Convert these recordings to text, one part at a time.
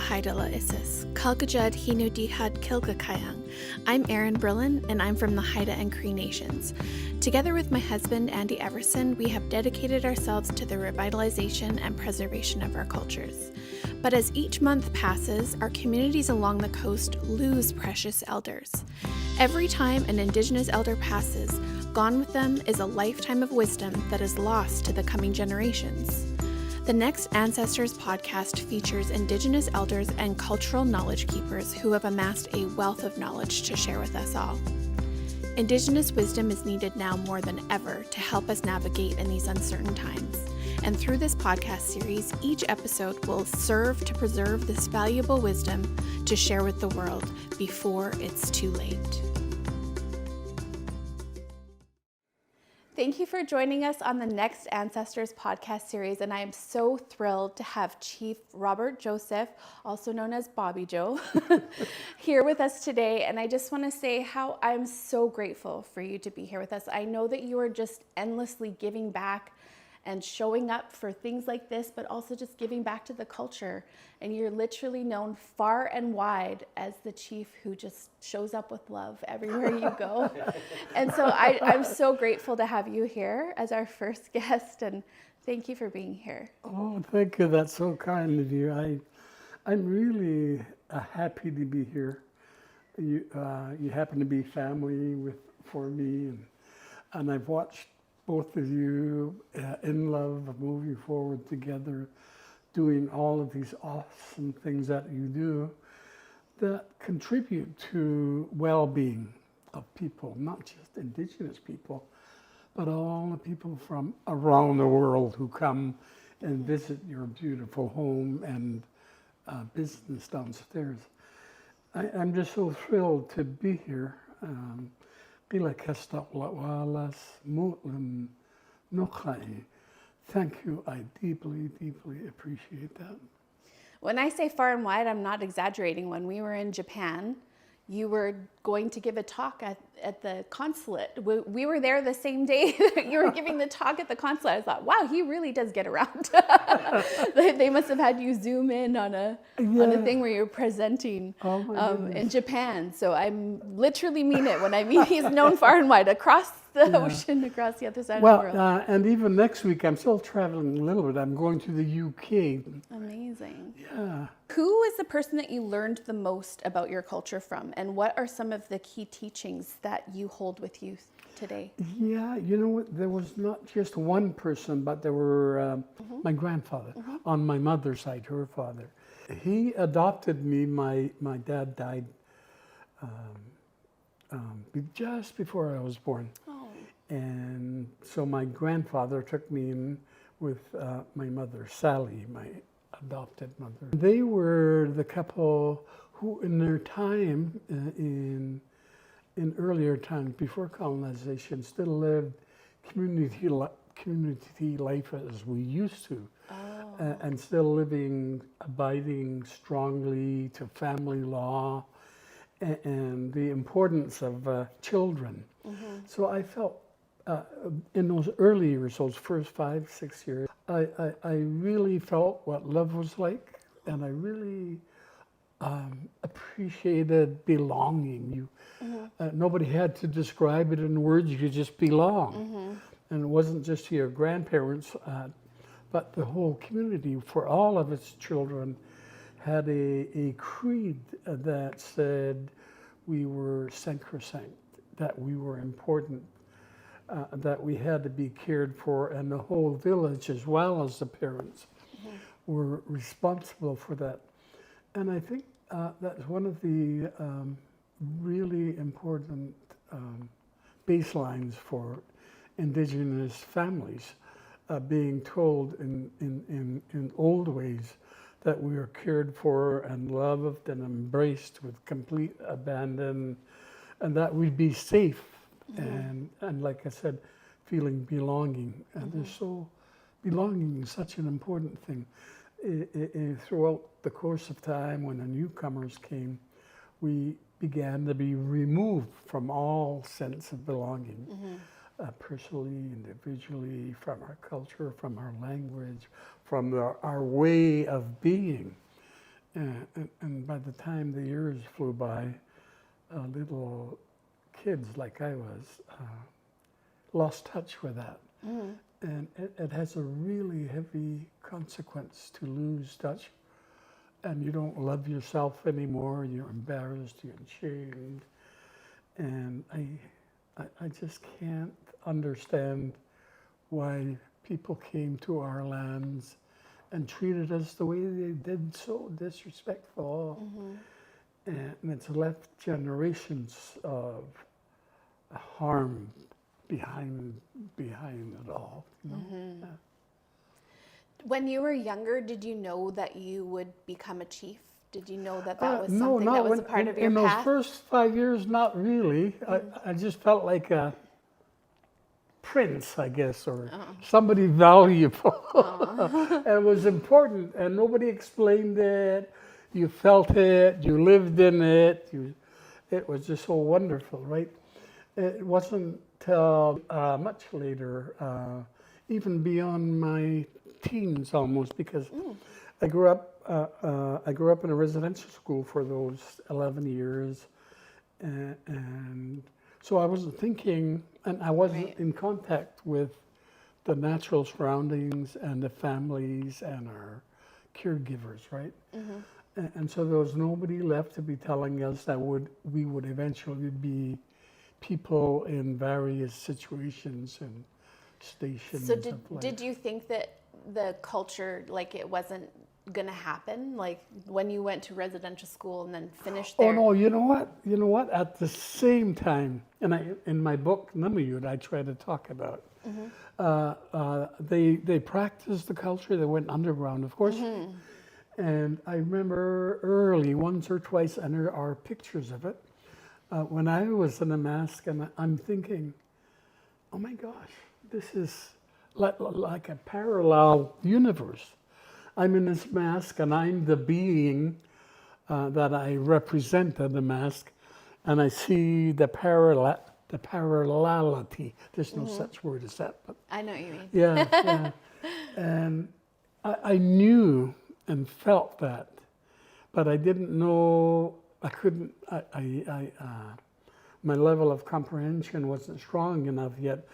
Haidala Isis, Kalkajud Hinudihad Kilgakayang. I'm Erin Brillin, and I'm from the Haida and Cree Nations. Together with my husband, Andy Everson, we have dedicated ourselves to the revitalization and preservation of our cultures. But as each month passes, our communities along the coast lose precious elders. Every time an Indigenous elder passes, gone with them is a lifetime of wisdom that is lost to the coming generations. The next Ancestors podcast features Indigenous elders and cultural knowledge keepers who have amassed a wealth of knowledge to share with us all. Indigenous wisdom is needed now more than ever to help us navigate in these uncertain times. And through this podcast series, each episode will serve to preserve this valuable wisdom to share with the world before it's too late. Thank you for joining us on the next Ancestors podcast series, and I am so thrilled to have Chief Robert Joseph, also known as Bobby Joe, here with us today. And I just want to say how I'm so grateful for you to be here with us. I know that you are just endlessly giving back and showing up for things like this, but also just giving back to the culture. And you're literally known far and wide as the chief who just shows up with love everywhere you go. And so I'm so grateful to have you here as our first guest, and thank you for being here. Oh, thank you. That's so kind of you. I'm really happy to be here. You happen to be family for me, and I've watched both of you in love, moving forward together, doing all of these awesome things that you do that contribute to well-being of people, not just Indigenous people, but all the people from around the world who come and visit your beautiful home and business downstairs. I'm just so thrilled to be here. Thank you. I deeply, deeply appreciate that. When I say far and wide, I'm not exaggerating. When we were in Japan, you were going to give a talk at the consulate. We were there the same day that you were giving the talk at the consulate. I thought, wow, he really does get around. They must have had you zoom in on a thing where you're presenting in Japan. So I literally mean it when I mean he's known far and wide across the ocean, across the other side of the world. And even next week, I'm still traveling a little bit. I'm going to the UK. Amazing. Yeah. Who is the person that you learned the most about your culture from, and what are some of the key teachings that you hold with you today? Yeah, you know what? There was not just one person, but there were my grandfather on my mother's side, her father. He adopted me. My dad died just before I was born. Oh. And so my grandfather took me in with my mother, Sally, my adopted mother. They were the couple who in their time, in earlier times before colonization, still lived community life as we used to. Oh. And still abiding strongly to family law and the importance of children. So I felt in those early years, those first 5-6 years, I really felt what love was like, and I really appreciated belonging. Nobody had to describe it in words, you could just belong. And it wasn't just to your grandparents, but the whole community, for all of its children, had a creed that said we were sacrosanct, that we were important, that we had to be cared for, and the whole village, as well as the parents, were responsible for that. And I think that's one of the really important baselines for Indigenous families, being told in old ways that we were cared for and loved and embraced with complete abandon, and that we'd be safe. And like I said, feeling belonging. And there's so, belonging is such an important thing. Throughout the course of time, when the newcomers came, we began to be removed from all sense of belonging, personally, individually, from our culture, from our language, from our way of being. And by the time the years flew by, little kids like I was lost touch with that. And it has a really heavy consequence to lose touch. And you don't love yourself anymore, you're embarrassed, you're ashamed. And I just can't understand why people came to our lands and treated us the way they did, so disrespectful. And it's left generations of harm behind it all. You know? Yeah. When you were younger, did you know that you would become a chief? Did you know that was No, something that was a part of your in path? those first 5 years, not really. I just felt like a prince, I guess, or somebody valuable. And it was important, and nobody explained it. You felt it, you lived in it. It was just so wonderful, right? It wasn't till much later, even beyond my teens almost, because I grew up in a residential school for those 11 years, and so I wasn't thinking, and I wasn't in contact with the natural surroundings and the families and our caregivers, right? And so there was nobody left to be telling us that we would eventually be people in various situations and stations. So did you think that the culture, like, it wasn't going to happen? Like, when you went to residential school and then finished there? Oh no, you know what? At the same time, and in my book, Namwayut, I try to talk about, they practiced the culture, they went underground, of course. And I remember early, once or twice, and there are pictures of it, when I was in a mask, and I'm thinking, oh my gosh, this is like a parallel universe. I'm in this mask, and I'm the being that I represent in the mask, and I see the parallelity. There's no such word as that, but I know what you mean. yeah. And I knew and felt that, but I didn't know. I couldn't. My level of comprehension wasn't strong enough yet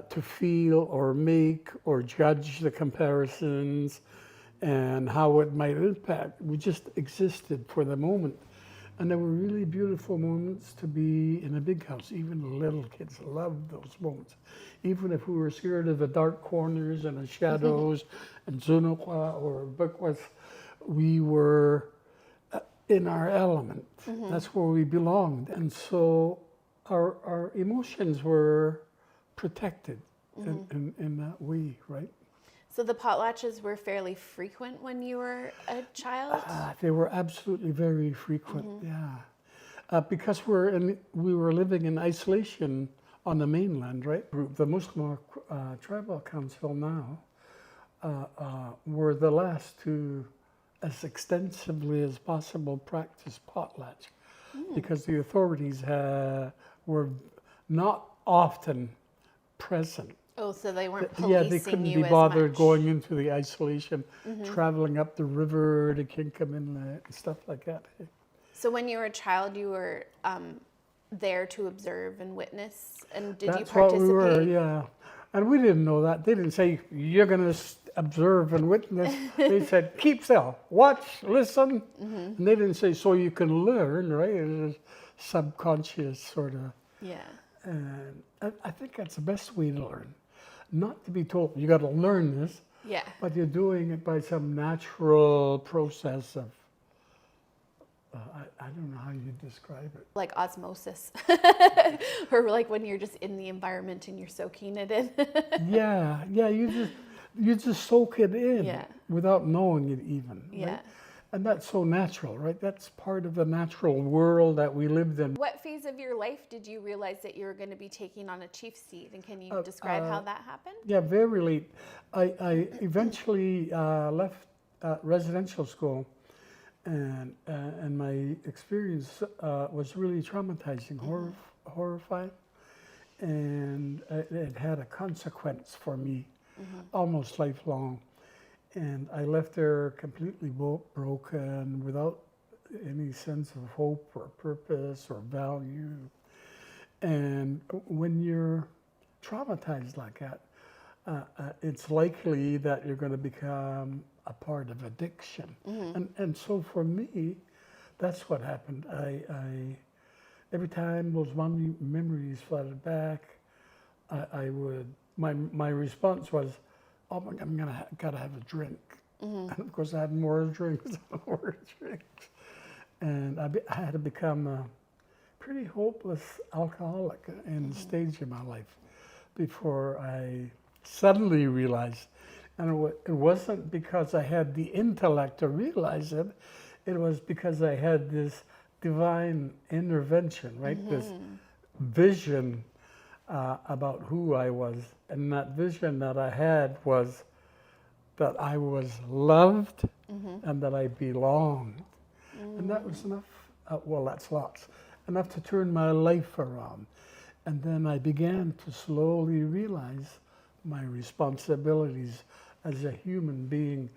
to feel or make or judge the comparisons and how it might impact. We just existed for the moment. And there were really beautiful moments to be in a big house. Even the little kids loved those moments. Even if we were scared of the dark corners and the shadows and Zunukwa or Bukwas, we were in our element. That's where we belonged. And so our emotions were protected in that way, right? So the potlatches were fairly frequent when you were a child? They were absolutely very frequent, yeah. Because we were living in isolation on the mainland, right? The Muslim Tribal Council now were the last to, as extensively as possible, practice potlatch, because the authorities were not often present. Oh, so they weren't policing Yeah, they couldn't be bothered going into the isolation, traveling up the river to Kinkum Inlet and stuff like that. So when you were a child, you were there to observe and witness, and did you That's participate? what we were, yeah. And we didn't know that. They didn't say, you're going to observe and witness. They said, keep still, watch, listen. And they didn't say, so you can learn, right? It was subconscious sort of. Yeah. And I think that's the best way to learn. Not to be told, you got to learn this, Yeah. but you're doing it by some natural process of, I don't know how you describe it. Like osmosis. Or like when you're just in the environment and you're soaking it in. Yeah, you just, you just soak it in Yeah. without knowing it even. Yeah. Right? And that's so natural, right? That's part of the natural world that we lived in. What phase of your life did you realize that you were going to be taking on a chief seat? And can you describe how that happened? Yeah, very late. I eventually left residential school, and my experience was really traumatizing, horrifying, and it had a consequence for me, almost lifelong. And I left there completely broken, without any sense of hope or purpose or value. And when you're traumatized like that, it's likely that you're going to become a part of addiction. And so for me, that's what happened. I every time those memories flooded back, I would, my response was, oh my God, gotta have a drink. And of course I had more drinks, more drinks. And I had to become a pretty hopeless alcoholic in the stage of my life before I suddenly realized. And it wasn't because I had the intellect to realize it, it was because I had this divine intervention, right? This vision about who I was. And that vision that I had was that I was loved and that I belonged. And that was enough, well, that's lots, enough to turn my life around. And then I began to slowly realize my responsibilities as a human being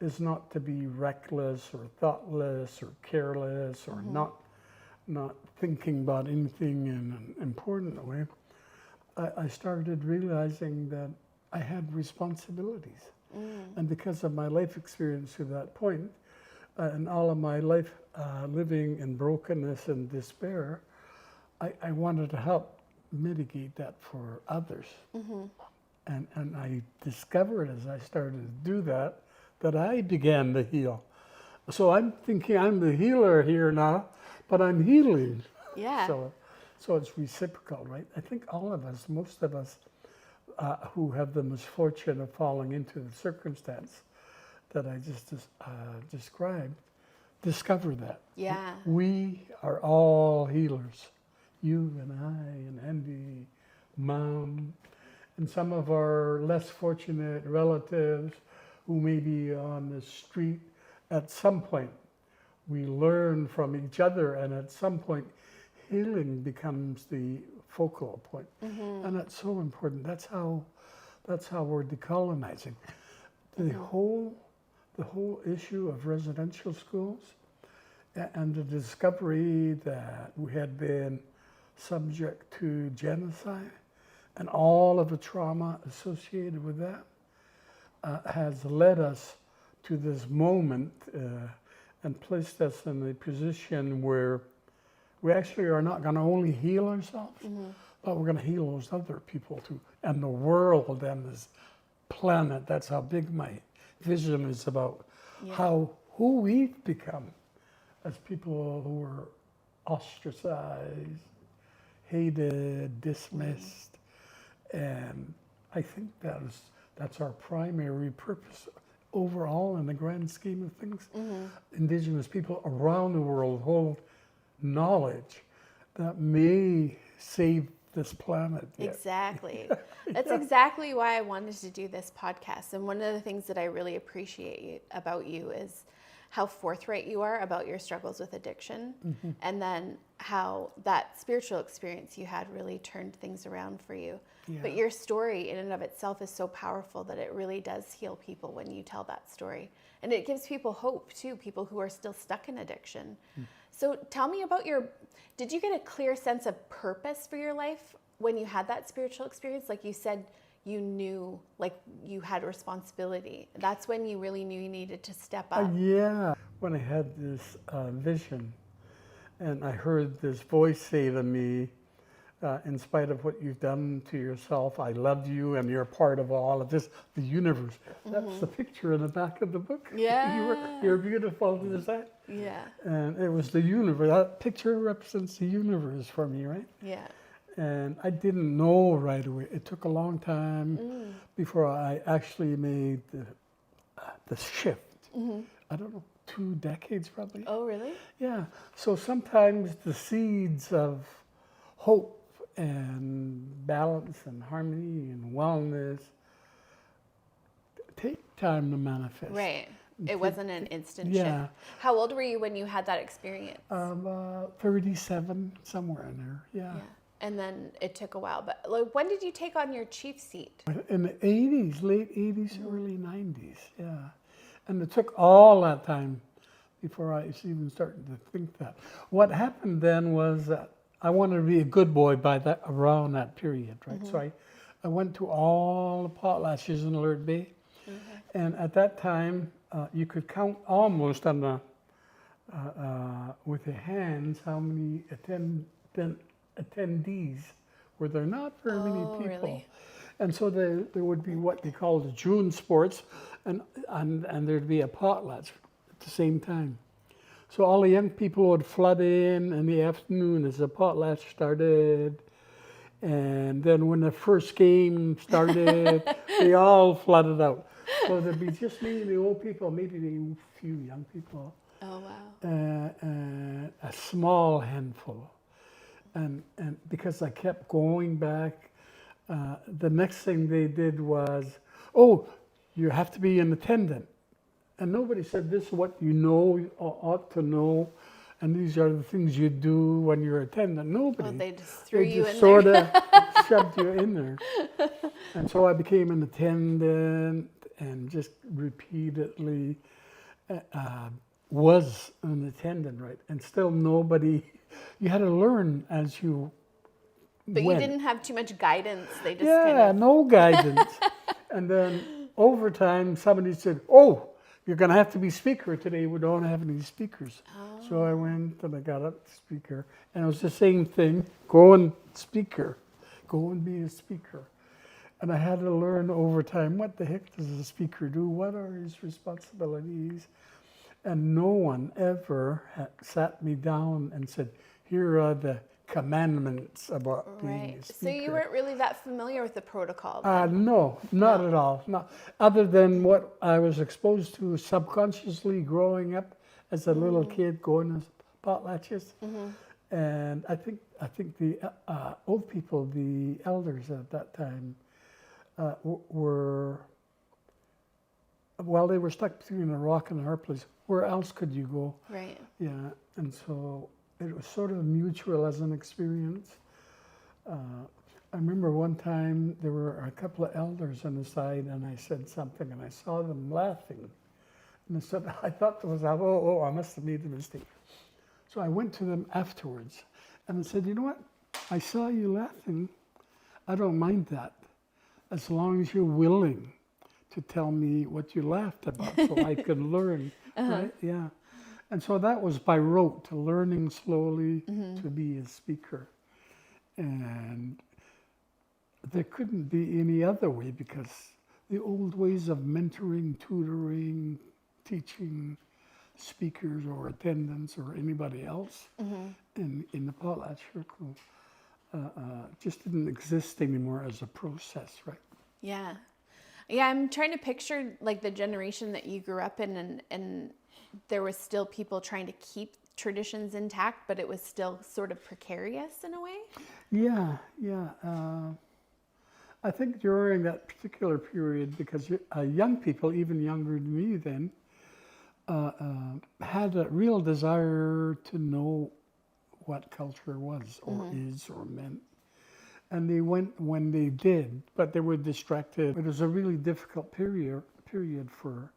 is not to be reckless or thoughtless or careless or not thinking about anything in an important way. I started realizing that I had responsibilities. And because of my life experience to that point, and all of my life living in brokenness and despair, I wanted to help mitigate that for others. And I discovered as I started to do that, that I began to heal. So I'm thinking I'm the healer here now, but I'm healing. Yeah. So it's reciprocal, right? I think all of us, most of us who have the misfortune of falling into the circumstance that I just described, discover that. Yeah. We are all healers. You and I and Andy, Mom, and some of our less fortunate relatives who may be on the street. At some point, we learn from each other, and at some point, healing becomes the focal point. And that's so important. That's how we're decolonizing. The whole issue of residential schools and the discovery that we had been subject to genocide and all of the trauma associated with that has led us to this moment and placed us in a position where we actually are not going to only heal ourselves, but we're going to heal those other people too, and the world and this planet. That's how big my vision is about who we've become as people who are ostracized, hated, dismissed, and I think that's our primary purpose overall in the grand scheme of things. Indigenous people around the world hold knowledge that may save this planet. Exactly. That's exactly why I wanted to do this podcast. And one of the things that I really appreciate about you is how forthright you are about your struggles with addiction, and then how that spiritual experience you had really turned things around for you. But your story in and of itself is so powerful that it really does heal people when you tell that story. And it gives people hope too, people who are still stuck in addiction. So tell me about did you get a clear sense of purpose for your life when you had that spiritual experience? Like you said, you knew, like you had responsibility. That's when you really knew you needed to step up. Yeah, when I had this vision and I heard this voice say to me, in spite of what you've done to yourself, I love you and you're part of all of this, the universe. That's the picture in the back of the book. Yeah. You're beautiful to the side. Yeah. And it was the universe. That picture represents the universe for me, right? Yeah. and I didn't know right away. It took a long time before I actually made the shift. I don't know, 2 decades probably. Oh, really? Yeah. So sometimes the seeds of hope and balance and harmony and wellness take time to manifest. Right. It wasn't an instant Yeah. shift. How old were you when you had that experience? 37, somewhere in there. Yeah. Yeah. And then it took a while. But like, when did you take on your chief seat? In the 80s, late 80s, early 90s. Yeah. And it took all that time before I was even starting to think that. What happened then was that I wanted to be a good boy around that period, right? So I went to all the potlatches in Alert Bay. And at that time, you could count almost on with your hands how many attendees were there. Not very many people. Really? And so there would be what they called the June sports, and there'd be a potlatch at the same time. So all the young people would flood in the afternoon as the potlatch started. And then when the first game started, they all flooded out. So there'd be just me and the old people, maybe a few young people. Oh, wow. A small handful. And because I kept going back, the next thing they did was, oh, you have to be an attendant. And nobody said, this is what you know, or ought to know, and these are the things you do when you're attendant. Nobody. Oh, they just threw you in sort there. of shoved you in there. And so I became an attendant and just repeatedly was an attendant, right? And still nobody, you had to learn as you But went. you didn't have too much guidance. They just Yeah, no guidance. And then over time, somebody said, oh, you're going to have to be speaker today. We don't have any speakers. Oh. So I went and I got up to speaker. And it was the same thing. Go and speaker. Go and be a speaker. And I had to learn over time, what the heck does a speaker do? What are his responsibilities? And no one ever sat me down and said, here are the commandments about being a speaker. So you weren't really that familiar with the protocol? No, not at all. Not, other than what I was exposed to subconsciously growing up as a little kid, going to potlatches. And I think the old people, the elders at that time, were, well, they were stuck between a rock and a hard place. Where else could you go? Right. Yeah, and so it was sort of mutual as an experience. I remember one time there were a couple of elders on the side, and I said something, and I saw them laughing. And I said, I thought there was, oh, I must have made a mistake. So I went to them afterwards, and I said, you know what? I saw you laughing. I don't mind that, as long as you're willing to tell me what you laughed about, so I could learn. Right? Yeah. And so that was by rote, learning slowly to be a speaker. And there couldn't be any other way, because the old ways of mentoring, tutoring, teaching speakers or attendants or anybody else in the potlatch circle just didn't exist anymore as a process, right? Yeah. Yeah, I'm trying to picture like the generation that you grew up in, and there was still people trying to keep traditions intact, but it was still sort of precarious in a way. Yeah. I think during that particular period, because young people, even younger than me then, had a real desire to know what culture was or is or meant. And they went when they did, but they were distracted. It was a really difficult period for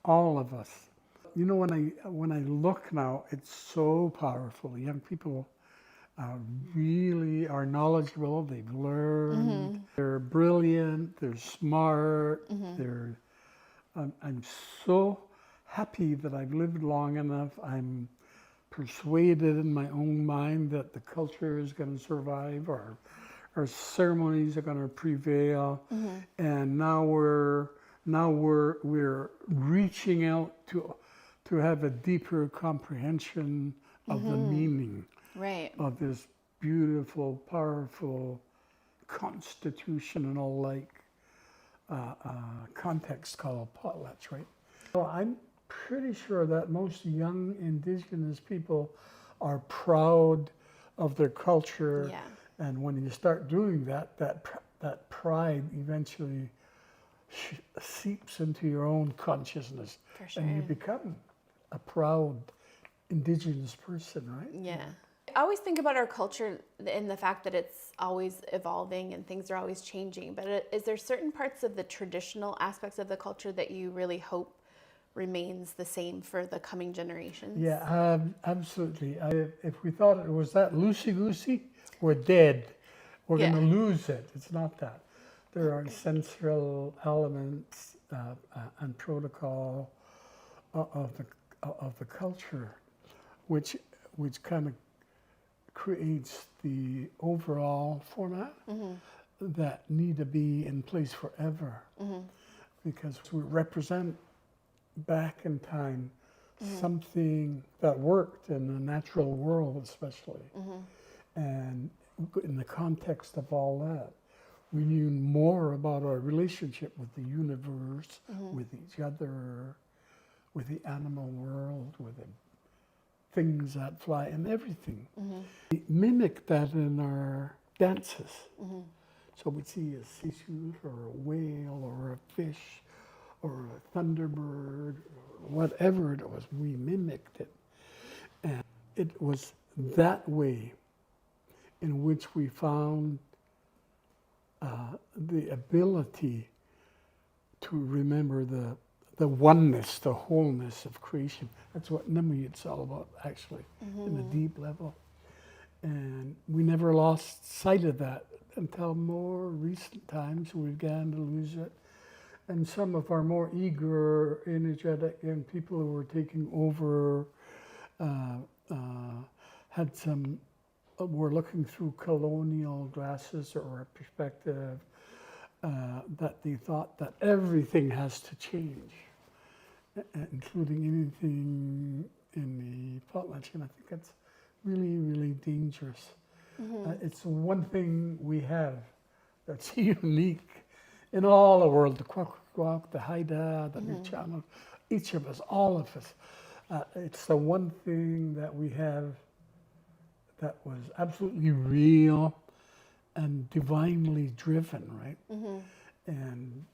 all of us. You know, when I look now, it's so powerful. Young people really are knowledgeable. They've learned. They're brilliant. They're smart. I'm so happy that I've lived long enough. I'm persuaded in my own mind that the culture is going to survive. Our ceremonies are going to prevail, and now we're reaching out to have a deeper comprehension of the meaning Right. of this beautiful, powerful, constitutional like context called potlatch, right? Well, I'm pretty sure that most young Indigenous people are proud of their culture, Yeah. and when you start doing that, that pride eventually seeps into your own consciousness, For sure. and you become a proud Indigenous person, right? Yeah. I always think about our culture in the fact that it's always evolving and things are always changing. But is there certain parts of the traditional aspects of the culture that you really hope remains the same for the coming generations? Yeah, absolutely. If we thought it was that loosey-goosey, we're dead. We're Yeah. going to lose it. It's not that. There are essential elements and protocol of the culture, which kind of creates the overall format that need to be in place forever, because we represent back in time something that worked in the natural world, especially, and in the context of all that, we knew more about our relationship with the universe, with each other, with the animal world, with the things that fly and everything. We mimic that in our dances. So we see a sissu or a whale or a fish or a thunderbird or whatever it was, we mimicked it. And it was that way in which we found the ability to remember the oneness, the wholeness of creation. That's what Namwayut's all about, actually, in a deep level. And we never lost sight of that until more recent times we began to lose it. And some of our more eager, energetic young people who were taking over had some, were looking through colonial glasses or a perspective that they thought that everything has to change, including anything in the potlatch, and I think that's really, really dangerous. It's one thing we have that's unique in all the world, the Gwawaenuk, the Haida, the Channel, each of us, all of us. It's the one thing that we have that was absolutely real and divinely driven, right? And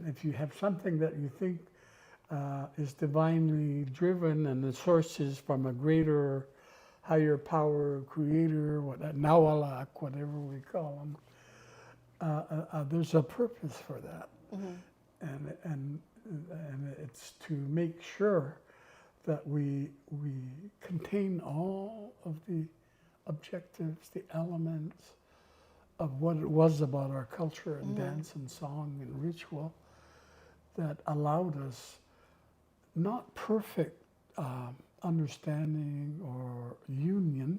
if you have something that you think is divinely driven and the source is from a greater, higher power, creator, Nawalak, whatever we call them, there's a purpose for that. And it's to make sure that we contain all of the objectives, the elements of what it was about our culture and dance and song and ritual that allowed us not perfect understanding or union,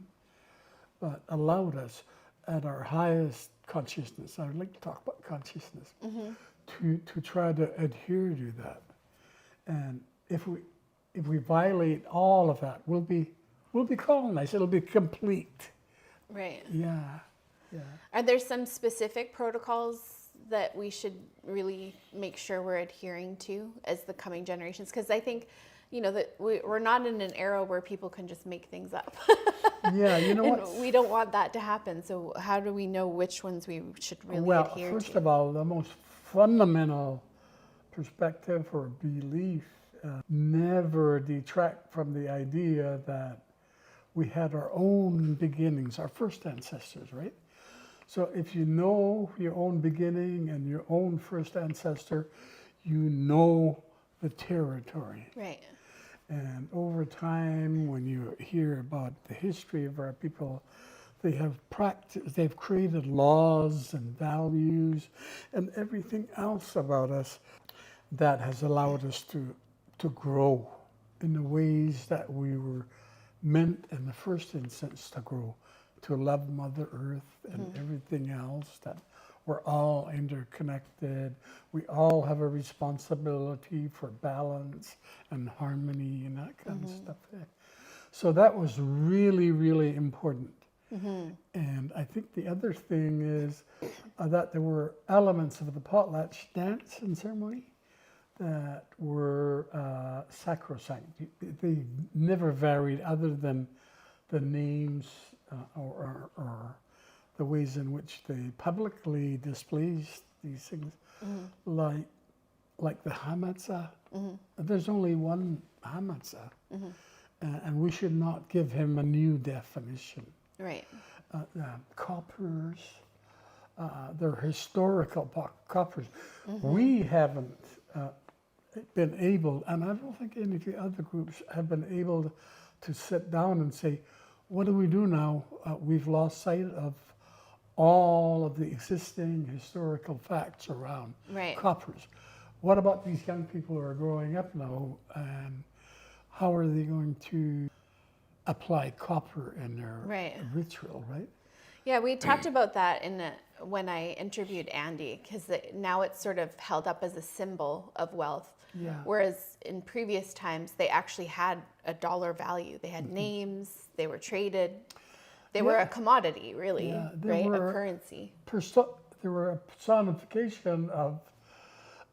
but allowed us at our highest consciousness, I would like to talk about consciousness, to try to adhere to that. And if we violate all of that, we'll be colonized. It'll be complete. Right. Yeah, yeah. Are there some specific protocols that we should really make sure we're adhering to as the coming generations? Because I think, you know, that we're not in an era where people can just make things up. Yeah, you know what? And we don't want that to happen. So how do we know which ones we should really adhere to? Well, first of all, the most fundamental perspective or belief never detract from the idea that we had our own beginnings, our first ancestors, right? So if you know your own beginning and your own first ancestor, you know the territory. Right. And over time, when you hear about the history of our people, they have they've created laws and values and everything else about us that has allowed us to grow in the ways that we were meant in the first instance to grow, to love Mother Earth and everything else, that we're all interconnected. We all have a responsibility for balance and harmony and that kind of stuff. So that was really, really important. And I think the other thing is that there were elements of the potlatch dance and ceremony that were sacrosanct. They never varied other than the names or the ways in which they publicly displayed these things, like the Hamatsa. There's only one Hamatsa, and we should not give him a new definition. Right. Coppers, they're historical coppers. We haven't been able, and I don't think any of the other groups have been able to sit down and say, what do we do now? We've lost sight of all of the existing historical facts around coppers. What about these young people who are growing up now, and how are they going to apply copper in their ritual, right? Yeah, we talked about that when I interviewed Andy, because now it's sort of held up as a symbol of wealth. Yeah. Whereas in previous times, they actually had a dollar value. They had names, they were traded. They were a commodity, really, right? A currency. They were a personification of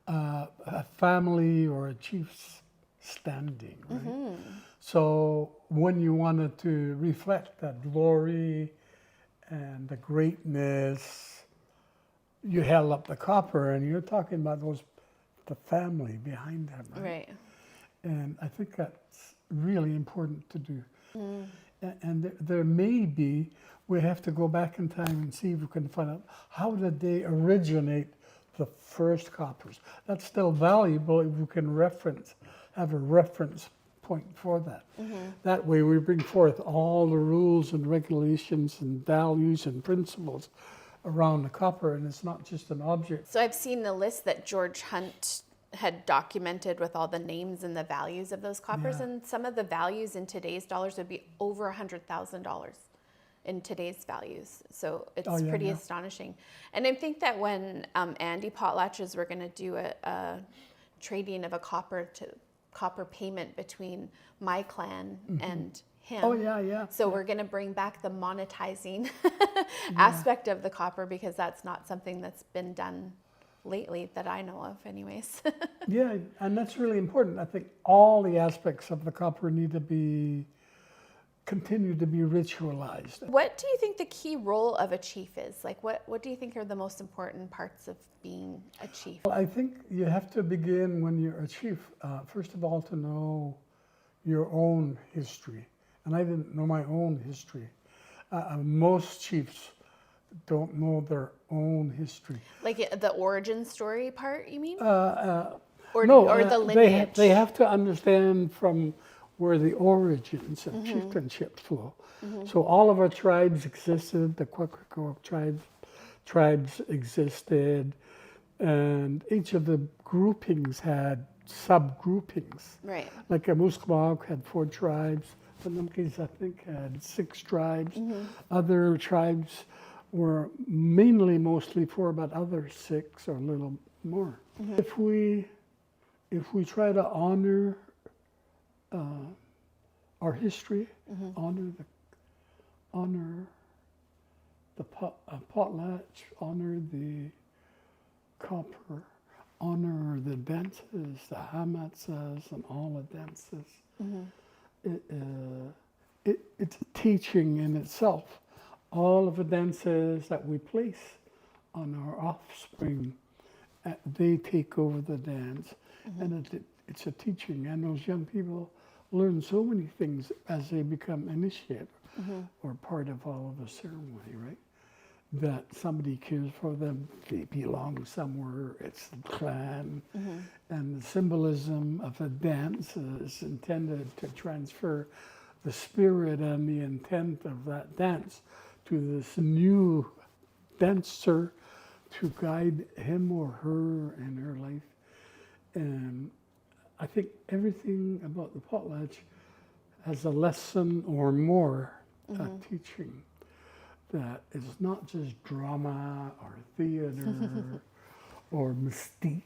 a family or a chief's standing, right? So when you wanted to reflect that glory and the greatness, you held up the copper, and you're talking about the family behind them, right? And I think that's really important to do. And there may be, we have to go back in time and see if we can find out how did they originate the first coppers. That's still valuable if we can have a reference point for that. That way we bring forth all the rules and regulations and values and principles around the copper, and it's not just an object. So I've seen the list that George Hunt had documented with all the names and the values of those coppers, and some of the values in today's dollars would be over $100,000 in today's values. So it's pretty astonishing. And I think that when Andy Potlatches were going to do a trading of a copper payment between my clan and him. So we're going to bring back the monetizing aspect of the copper, because that's not something that's been done lately that I know of anyways. Yeah, and that's really important. I think all the aspects of the copper need to continue to be ritualized. What do you think the key role of a chief is? Like, what do you think are the most important parts of being a chief? Well, I think you have to begin when you're a chief, first of all, to know your own history. And I didn't know my own history. Most chiefs don't know their own history. Like the origin story part, you mean? No, or the lineage? They have to understand from where the origins of chieftainship flow. So all of our tribes existed, the Gwawaenuk tribes existed, and each of the groupings had subgroupings. Right. Like Muskwauk had 4 tribes, the Numkis I think had 6 tribes. Other tribes were mostly 4, but others 6 or a little more. If we try to honor our history, honor the potlatch, honor the copper, honor the dances, the hamatsas, and all the dances. It's a teaching in itself. All of the dances that we place on our offspring, they take over the dance, and it's a teaching. And those young people learn so many things as they become initiated or part of all of the ceremony, right? That somebody cares for them, they belong somewhere, it's the clan. And the symbolism of a dance is intended to transfer the spirit and the intent of that dance to this new dancer to guide him or her in her life. And I think everything about the potlatch has a lesson or more, a teaching that is not just drama or theater or mystique,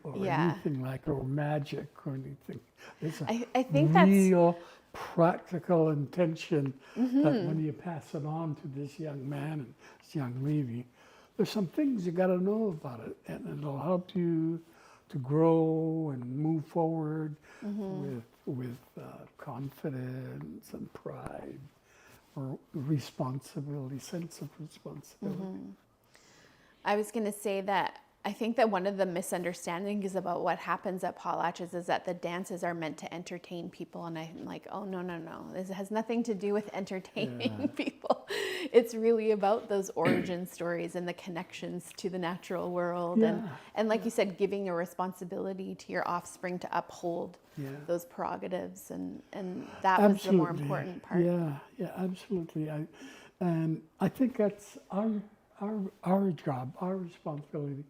or Yeah. anything like, or magic or anything. It's a I think that's real practical intention that when you pass it on to this young man and this young lady, there's some things you got to know about it, and it'll help you to grow and move forward with confidence and pride, or responsibility, sense of responsibility. I was going to say that I think that one of the misunderstandings about what happens at potlatches is that the dances are meant to entertain people. And I'm like, oh, no. This has nothing to do with entertaining people. It's really about those origin stories and the connections to the natural world. And like you said, giving a responsibility to your offspring to uphold those prerogatives. And that was the more important part. Yeah, absolutely. And I think that's our job, our responsibility,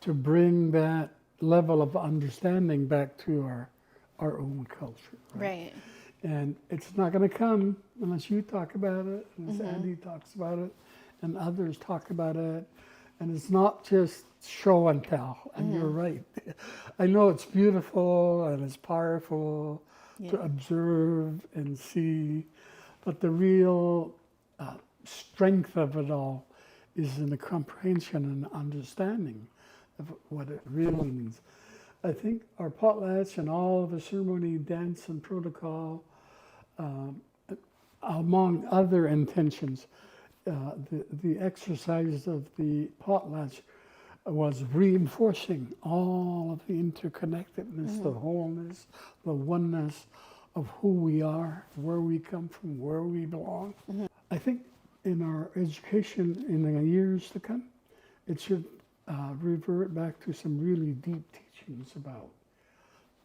to bring that level of understanding back to our own culture. Right. And it's not going to come unless you talk about it, unless Andy talks about it, and others talk about it. And it's not just show and tell. And you're right. I know it's beautiful and it's powerful to observe and see, but the real strength of it all is in the comprehension and understanding of what it really means. I think our potlatch and all of the ceremony, dance, and protocol, among other intentions, the exercise of the potlatch was reinforcing all of the interconnectedness, the wholeness, the oneness of who we are, where we come from, where we belong. I think in our education in the years to come, it should revert back to some really deep teachings about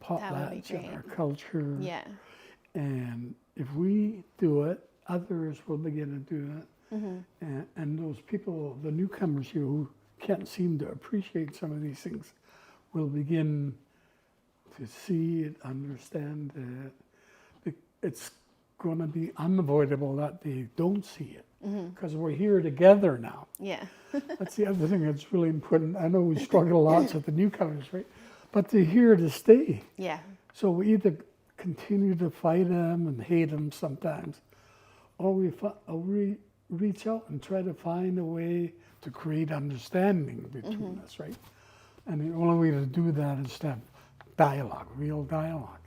potlatch and our culture. Yeah. And if we do it, others will begin to do it. And those people, the newcomers here who can't seem to appreciate some of these things, will begin to see it, understand it. It's going to be unavoidable that they don't see it, because we're here together now. Yeah. That's the other thing that's really important. I know we struggle lots with the newcomers, right? But they're here to stay. Yeah. So we either continue to fight them and hate them sometimes, or we reach out and try to find a way to create understanding between us, right? And the only way to do that is to have dialogue, real dialogue.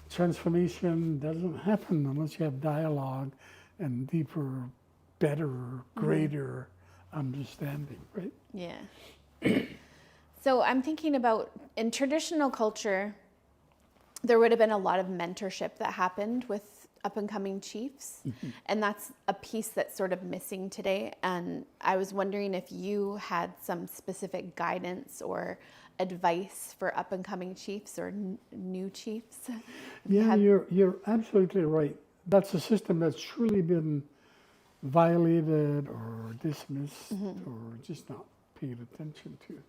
Transformation doesn't happen unless you have dialogue and deeper, better, greater understanding, right? Yeah. So I'm thinking about, in traditional culture, there would have been a lot of mentorship that happened with up and coming chiefs. And that's a piece that's sort of missing today. And I was wondering if you had some specific guidance or advice for up and coming chiefs or new chiefs. Yeah, you're absolutely right. That's a system that's truly been violated or dismissed or just not paid attention to.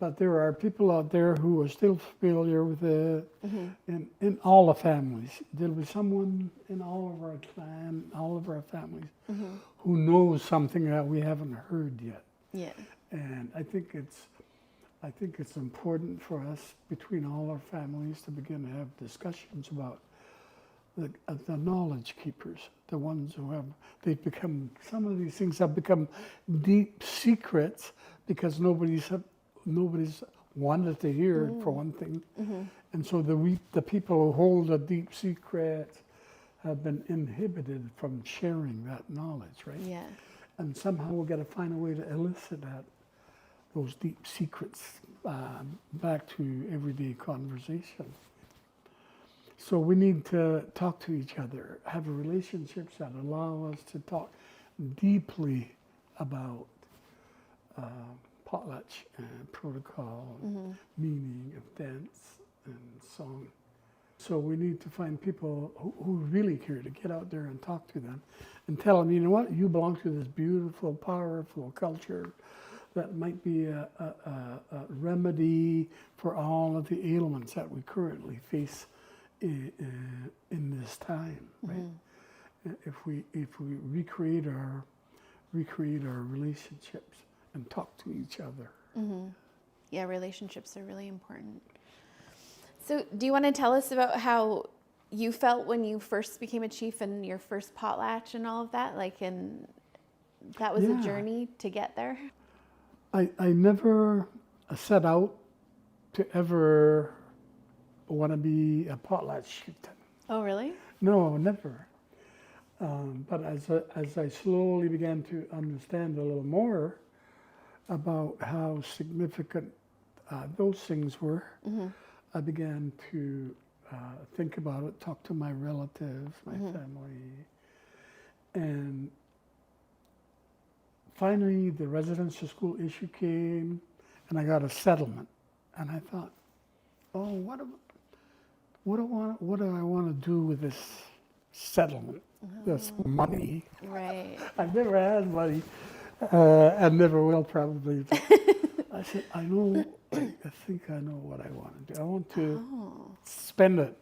But there are people out there who are still familiar with it in all the families. There'll be someone in all of our clan, all of our families, who knows something that we haven't heard yet. Yeah. And I think it's important for us, between all our families, to begin to have discussions about the knowledge keepers, the ones who some of these things have become deep secrets because nobody's wanted to hear it, for one thing. And so the people who hold a deep secret have been inhibited from sharing that knowledge, right? Yeah. And somehow we've got to find a way to elicit those deep secrets back to everyday conversation. So we need to talk to each other, have relationships that allow us to talk deeply about potlatch and protocol, and meaning of dance and song. So we need to find people who really care, to get out there and talk to them and tell them, you know what, you belong to this beautiful, powerful culture that might be a remedy for all of the ailments that we currently face in this time, right? If we recreate our relationships and talk to each other. Yeah, relationships are really important. So do you want to tell us about how you felt when you first became a chief and your first potlatch and all of that? Like, and that was a journey to get there? I never set out to ever want to be a potlatch chieftain. Oh, really? No, never. But as I slowly began to understand a little more about how significant those things were, I began to think about it, talk to my relatives, my family, and finally the residential school issue came, and I got a settlement, and I thought, oh, what do I want to do with this settlement, this money? Right. I've never had money, and never will probably. I said, I think I know what I want to do. I want to spend it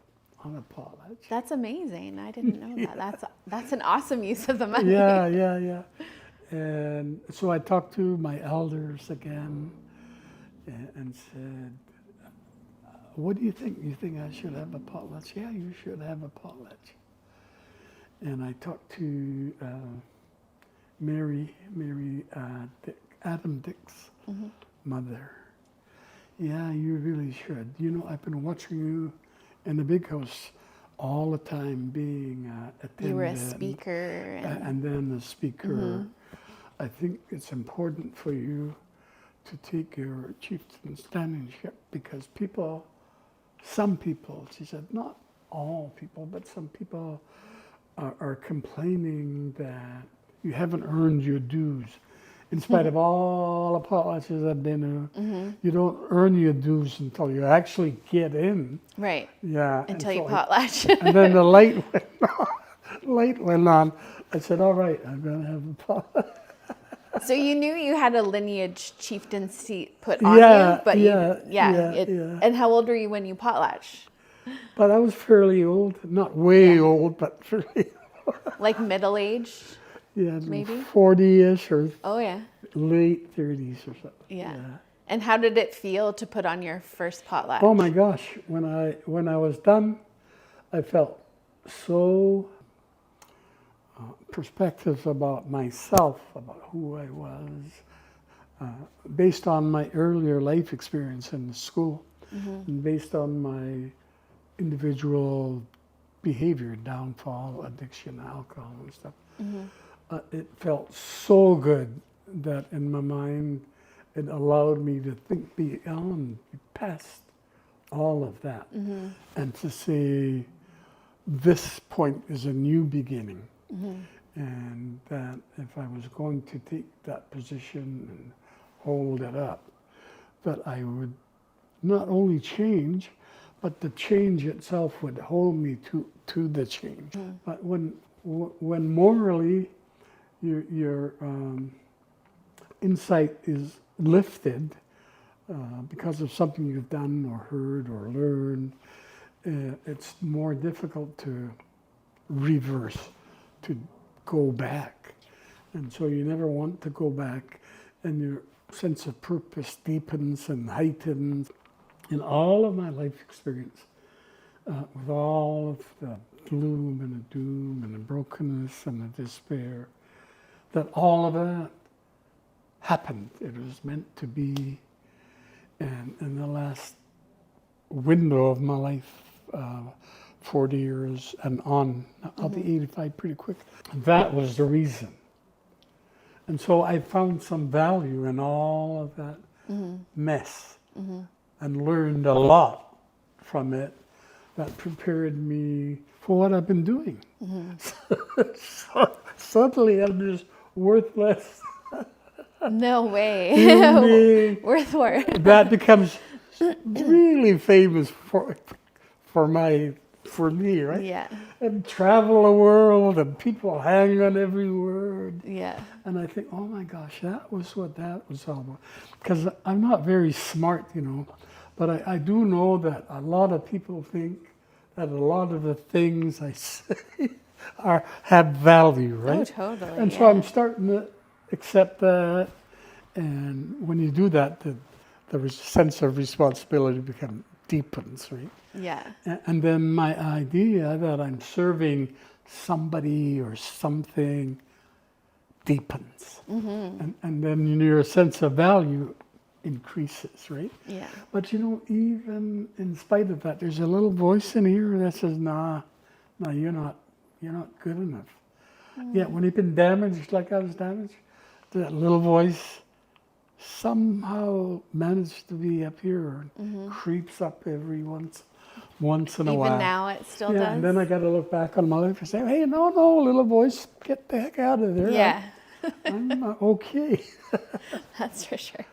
on a potlatch. That's amazing. I didn't know that. That's an awesome use of the money. Yeah. And so I talked to my elders again and said, what do you think? You think I should have a potlatch? Yeah, you should have a potlatch. And I talked to Adam Dick's mother. Yeah, you really should. You know, I've been watching you in the big house all the time, being attendant. You were a speaker. And then a speaker. I think it's important for you to take your chieftain standingship because some people, she said, not all people, but some people are complaining that you haven't earned your dues. In spite of all the potlatches I've been to, you don't earn your dues until you actually get in. Right. Yeah. Until you potlatch. And then the light went on. I said, all right, I'm going to have a potlatch. So you knew you had a lineage chieftain seat put on you, but And how old were you when you potlatched? But I was fairly old, not way old, but fairly old. Like middle-aged? Yeah, maybe 40-ish or late 30s or something. Yeah. And how did it feel to put on your first potlatch? Oh my gosh, when I was done, I felt so perspectives about myself, about who I was, based on my earlier life experience in the school, and based on my individual behavior, downfall, addiction, alcohol and stuff. It felt so good that in my mind, it allowed me to think beyond, past all of that, and to say, this point is a new beginning. And that if I was going to take that position and hold it up, that I would not only change, but the change itself would hold me to the change. But when morally your insight is lifted because of something you've done or heard or learned, it's more difficult to reverse, to go back. And so you never want to go back, and your sense of purpose deepens and heightens. In all of my life experience, with all of the gloom and the doom and the brokenness and the despair, that all of that happened. It was meant to be. And in the last window of my life, 40 years and on, I'll be 85 pretty quick. That was the reason. And so I found some value in all of that mess and learned a lot from it that prepared me for what I've been doing. So suddenly I'm just worthless. No way. Worth more. That becomes really famous for me, right? Yeah. And travel the world and people hang on every word. Yeah. And I think, oh my gosh, that was what that was all about. Because I'm not very smart, but I do know that a lot of people think that a lot of the things I say have value, right? Oh, totally. And so I'm starting to accept that. And when you do that, the the sense of responsibility deepens, right? Yeah. And then my idea that I'm serving somebody or something deepens. And then your sense of value increases, right? Yeah. But even in spite of that, there's a little voice in here that says, nah, you're not good enough. Yeah, when you've been damaged like I was damaged, that little voice somehow managed to be up here and creeps up every once in a while. Even now it still does? Yeah, and then I got to look back on my life and say, hey, no, little voice, get the heck out of there. Yeah. I'm okay. That's for sure.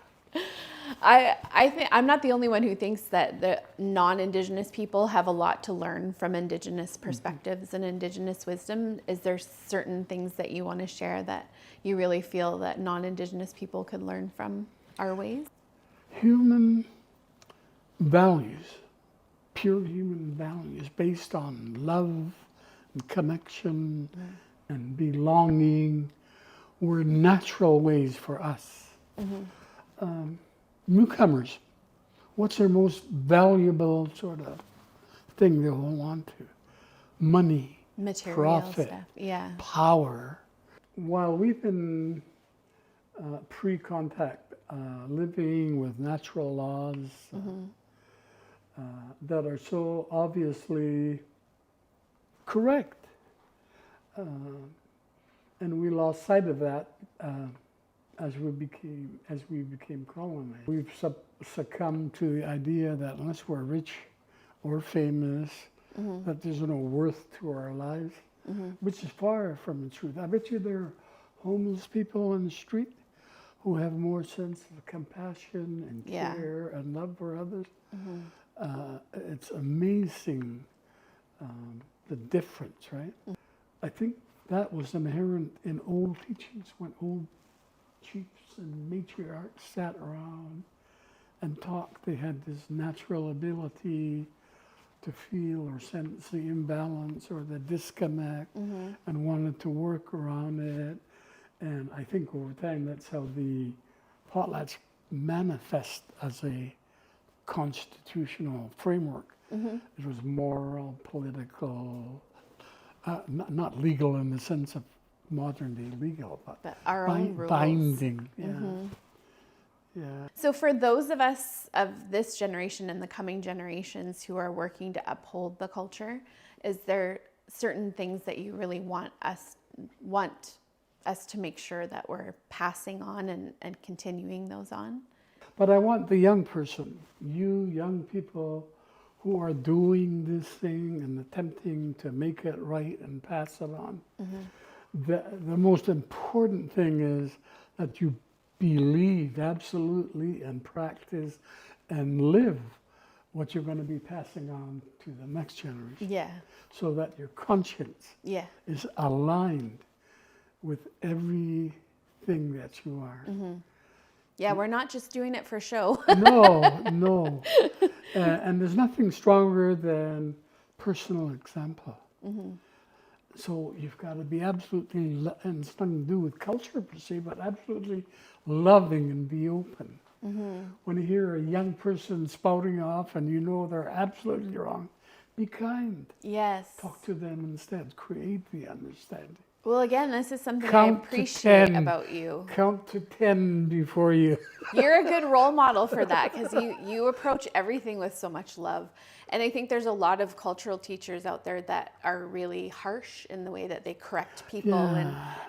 I think I'm not the only one who thinks that the non-Indigenous people have a lot to learn from Indigenous perspectives and Indigenous wisdom. Is there certain things that you want to share that you really feel that non-Indigenous people could learn from our ways? Human values, pure human values based on love and connection and belonging were natural ways for us. Newcomers, what's their most valuable sort of thing they hold on to? Money, Material profit, stuff. Yeah. power. While we've been pre-contact living with natural laws that are so obviously correct, and we lost sight of that as we became colonized. We've succumbed to the idea that unless we're rich or famous, that there's no worth to our lives, which is far from the truth. I bet you there are homeless people on the street who have more sense of compassion and care and love for others. It's amazing the difference, right? I think that was inherent in old teachings when old chiefs and matriarchs sat around and talked. They had this natural ability to feel or sense the imbalance or the disconnect and wanted to work around it. And I think over time that's how the potlatch manifest as a constitutional framework. It was moral, political, not legal in the sense of modern day legal, but our own rules. Binding. Yeah. So for those of us of this generation and the coming generations who are working to uphold the culture, is there certain things that you really want us to make sure that we're passing on and continuing those on? But I want the young person, you young people who are doing this thing and attempting to make it right and pass it on. The most important thing is that you believe absolutely and practice and live what you're going to be passing on to the next generation. Yeah. So that your conscience is aligned with everything that you are. Yeah, we're not just doing it for show. No. And there's nothing stronger than personal example. So you've got to be absolutely, and it's nothing to do with culture per se, but absolutely loving and be open. When you hear a young person spouting off and you know they're absolutely wrong, be kind. Yes. Talk to them instead. Create the understanding. Well, again, this is something I appreciate about you. Count to 10 before you. You're a good role model for that because you approach everything with so much love. And I think there's a lot of cultural teachers out there that are really harsh in the way that they correct people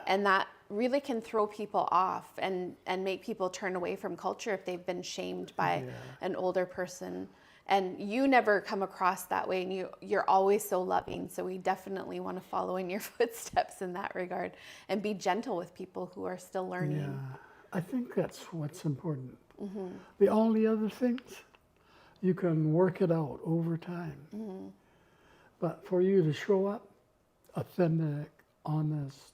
and that really can throw people off and make people turn away from culture if they've been shamed by an older person. And you never come across that way, and you're always so loving. So we definitely want to follow in your footsteps in that regard and be gentle with people who are still learning. Yeah, I think that's what's important. All the other things, you can work it out over time. But for you to show up authentic, honest,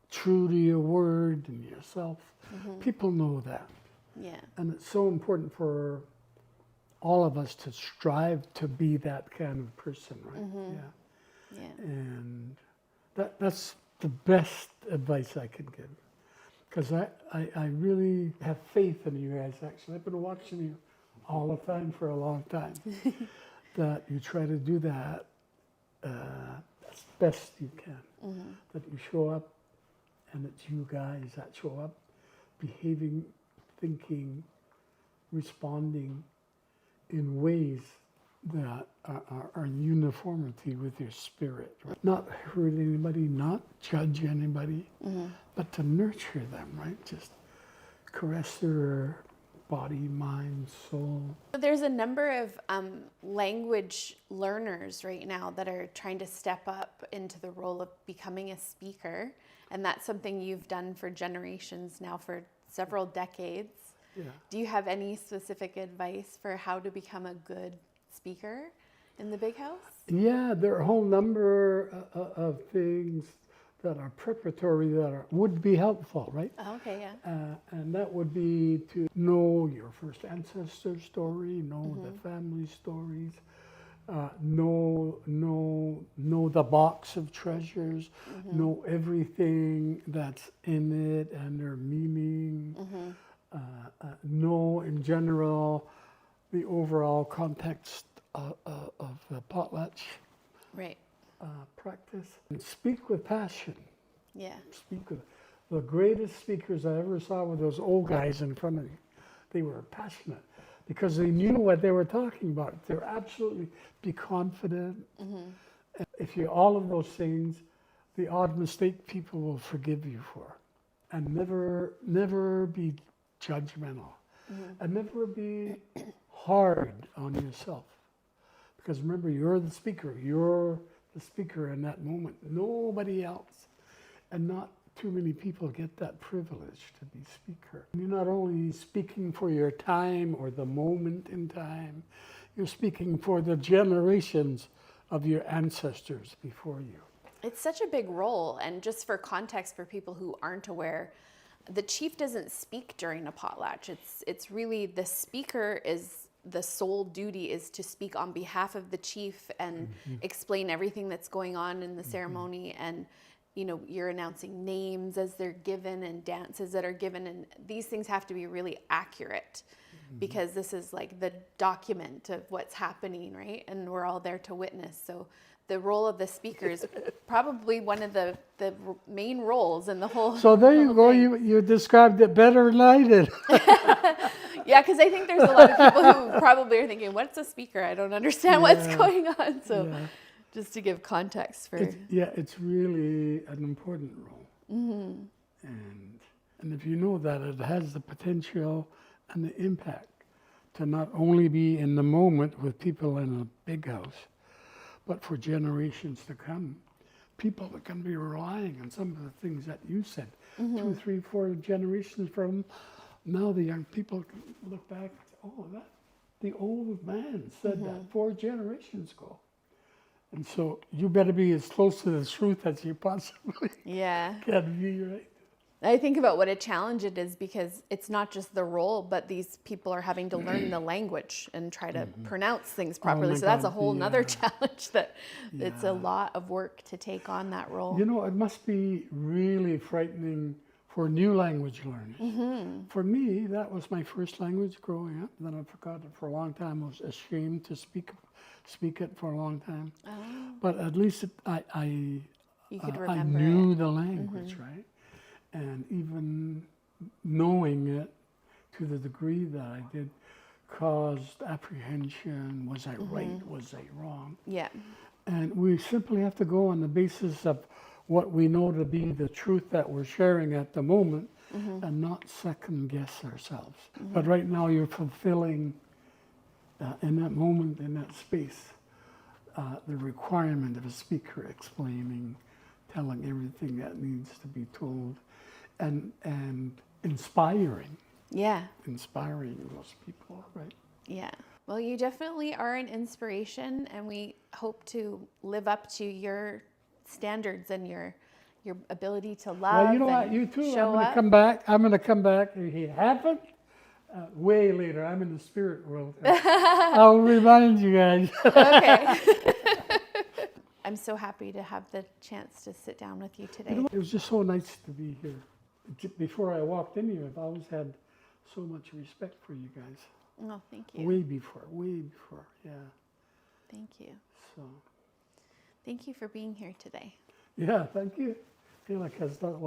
true to your word and yourself, people know that. Yeah. And it's so important for all of us to strive to be that kind of person, right? And that's the best advice I can give. because I really have faith in you guys, actually. I've been watching you all the time for a long time, that you try to do that as best you can, that you show up, and it's you guys that show up, behaving, thinking, responding in ways that are in uniformity with your spirit. Right? Not hurt anybody, not judge anybody, but to nurture them, right? Just caress their body, mind, soul. There's a number of language learners right now that are trying to step up into the role of becoming a speaker. And that's something you've done for generations now, for several decades. Yeah. Do you have any specific advice for how to become a good speaker in the big house? Yeah, there are a whole number of things that are preparatory that would be helpful, right? Oh, okay, yeah. And that would be to know your first ancestor story, know the family stories, know the box of treasures, know everything that's in it and their meaning, know in general the overall context of the potlatch Right. practice. And speak with passion. Yeah. Speak with the greatest speakers I ever saw were those old guys in front of me. They were passionate because they knew what they were talking about. They were absolutely be confident. If you all of those things, the odd mistake people will forgive you for, and never be judgmental, and never be hard on yourself. Because remember, you're the speaker. You're the speaker in that moment. Nobody else, and not too many people get that privilege to be speaker. You're not only speaking for your time or the moment in time, you're speaking for the generations of your ancestors before you. It's such a big role, and just for context for people who aren't aware, the chief doesn't speak during a potlatch. It's really the speaker is the sole duty is to speak on behalf of the chief and explain everything that's going on in the ceremony, and you're announcing names as they're given and dances that are given, and these things have to be really accurate because this is like the document of what's happening, right? And we're all there to witness. So the role of the speaker is probably one of the main roles in the whole. So there you go. You described it better than I did. Yeah, because I think there's a lot of people who probably are thinking, "What's a speaker? I don't understand what's going on." So, just to give context for it's really an important role, and if you know that it has the potential and the impact to not only be in the moment with people in a big house, but for generations to come, people that can be relying on some of the things that you said, 2, 3, 4 generations from now, the young people can look back and say, "Oh, that the old man said that 4 generations ago." And so you better be as close to the truth as you possibly can be, right? I think about what a challenge it is, because it's not just the role, but these people are having to learn the language and try to pronounce things properly. So that's a whole nother challenge that it's a lot of work to take on that role. It must be really frightening for new language learners. For me, that was my first language growing up. Then I forgot it for a long time. I was ashamed to speak it for a long time. But at least I knew the language, right? And even knowing it to the degree that I did caused apprehension. Was I right? Was I wrong? Yeah. And we simply have to go on the basis of what we know to be the truth that we're sharing at the moment, and not second guess ourselves. But right now you're fulfilling in that moment, in that space, the requirement of a speaker explaining, telling everything that needs to be told, and inspiring. Yeah. Inspiring those people, right? Yeah. Well, you definitely are an inspiration, and we hope to live up to your standards and your ability to love. Well, you know what? You too. I'm going to come back. If you haven't, way later. I'm in the spirit world. I'll remind you guys. Okay. I'm so happy to have the chance to sit down with you today. It was just so nice to be here. before I walked in here, I've always had so much respect for you guys. Oh, thank you. Way before, yeah. Thank you. So, Thank you for being here today. yeah, thank you. I feel like I was not